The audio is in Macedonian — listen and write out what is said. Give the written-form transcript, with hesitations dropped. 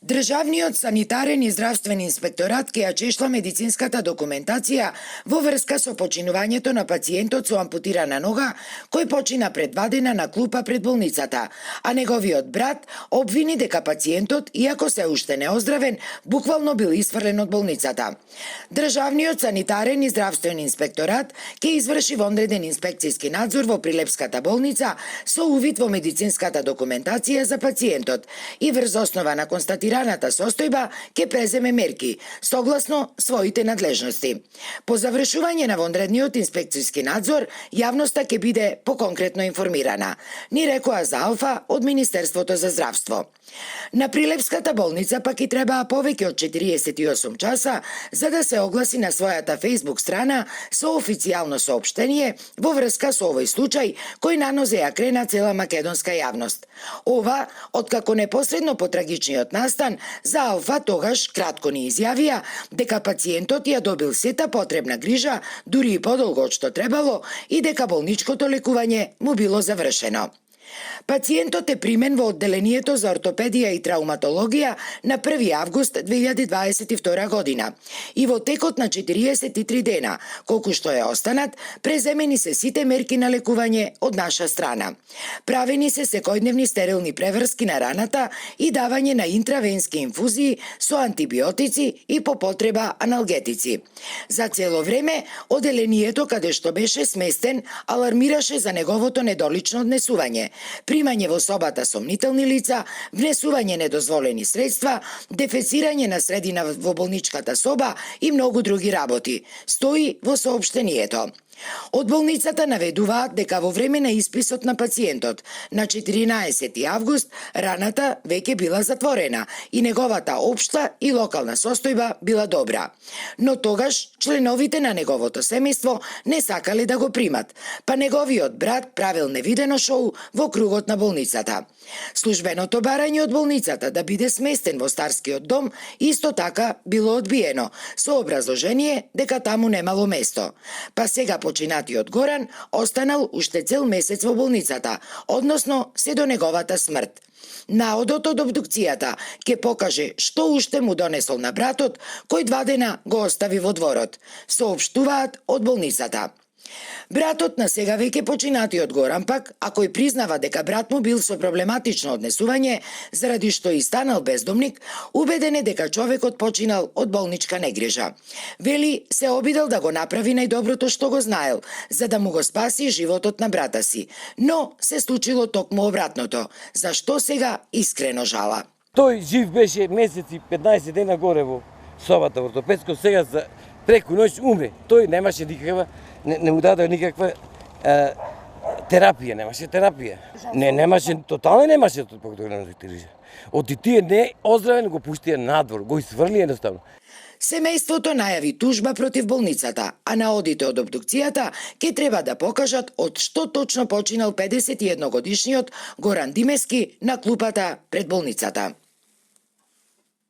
Државниот санитарен и здравствен инспекторат ќе ја чешла медицинската документација во врска со починувањето на пациентот со ампутирана нога, кој почина пред 2 дена на клупа пред болницата, а неговиот брат обвини дека пациентот, иако се уште неоздравен, буквално бил исфрлен од болницата. Државниот санитарен и здравствен инспекторат ќе изврши вонреден инспекцијски надзор во Прилепската болница со увид во медицинската документација за пациентот и врз основа на констатираната состојба ќе преземе мерки согласно своите надлежности. По завршување на вонредниот инспекцијски надзор, јавноста ќе биде поконкретно информирана, ни рекоа за Алфа од Министерството за здравство. На Прилепската болница пак и требаа повеќе од 48 часа за да се огласи на својата Facebook страна со официјално соопштение во врска со овој случај кој нанозе ја крена цела македонска јавност. Ова, откако непосредно по трагичниот настан, за Алфа тогаш кратко ни изјавија дека пациентот ја добил сета потребна грижа, дури и подолго од што требало, и дека болничкото лекување му било завршено. Пациентот е примен во одделението за ортопедија и трауматологија на 1 август 2022 година и во текот на 43 дена, колку што е останат, преземени се сите мерки на лекување од наша страна. Правени се секојдневни стерилни преврски на раната и давање на интравенски инфузии со антибиотици и по потреба аналгетици. За цело време, одделението каде што беше сместен алармираше за неговото недолично однесување, примање во собата сомнителни лица, внесување недозволени средства, дефецирање на средина во болничката соба и многу други работи, стои во соопштението. Од болницата наведуваат дека во време на исписот на пациентот на 14 август раната веќе била затворена и неговата општа и локална состојба била добра. Но тогаш членовите на неговото семејство не сакале да го примат, па неговиот брат правил невидено шоу во кругот на болницата. Службеното барање од болницата да биде сместен во старскиот дом исто така било одбиено, со образложение дека таму немало место. Па сега починатиот Горан останал уште цел месец во болницата, односно се до неговата смрт. Наодот од обдукцијата ќе покаже што уште му донесол на братот, кој 2 дена го остави во дворот, соопштуваат од болницата. Братот на сега веќе починатиот Горан пак, а кој признава дека брат му бил со проблематично однесување, заради што и станал бездомник, убеден е дека човекот починал од болничка негрижа. Вели се обидел да го направи најдоброто што го знаел, за да му го спаси животот на брата си, но се случило токму обратното, за што сега искрено жала. Тој жив беше месеци 15 дена горе во собата во ортопедско, сега за преку ноќ умре. Тој немаше никаква, не му даде никаква терапија, немаше терапија. Немаше, тотално немаше грижа. Од тие не оздравен го пуштија надвор, го исфрли едноставно. Семејството најави тужба против болницата, а наодите од обдукцијата ќе треба да покажат од што точно починал 51 годишниот Горан Димески на клупата пред болницата.